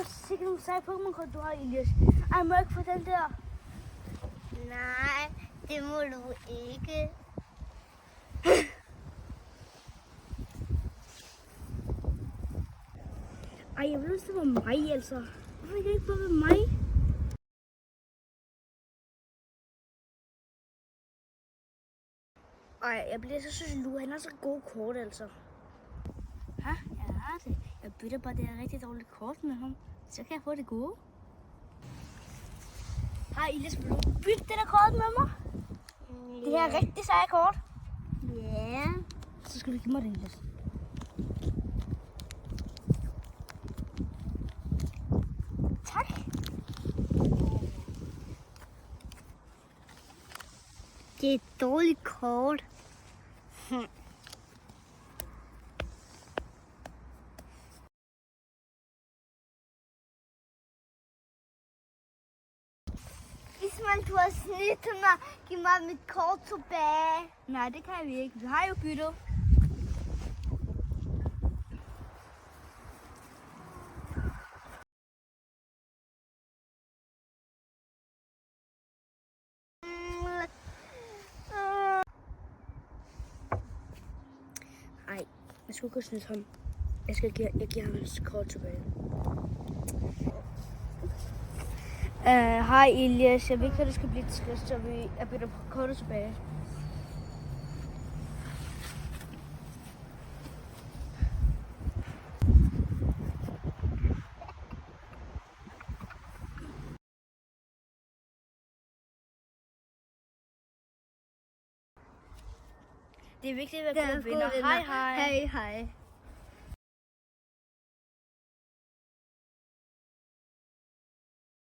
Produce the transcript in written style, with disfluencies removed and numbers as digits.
sikkert nogle seje Pokémon-kort, du har, Elias. Ej, må jeg ikke få den der? Nej, det må du ikke. Ej, jeg ved, det var mig, altså. Hvorfor kan det ikke bare være mig? Ej, jeg bliver så synes, Lu, han har så gode kort, altså. Ja, jeg har det. Jeg bytter bare det her rigtig dårlige kort med ham. Så kan jeg få det gode. Hej, Elias, vil du bytte det der kort med mig? Det her er rigtig seje kort. Ja. Så skal du give mig det, Elias. Tak. Det er et dårligt kort. Isman, du har snydt mig. Giv mig mit kort tilbage. Nej, det kan vi ikke. Vi har jo byttet. Ej, jeg skulle ikke snyde ham. Jeg giver ham hans kort tilbage. Hej Elias, jeg ved ikke, at det skal blive til skrift, så jeg bytter kortet tilbage. Det er vigtigt at være gode venner. Hej hej. Hej hej.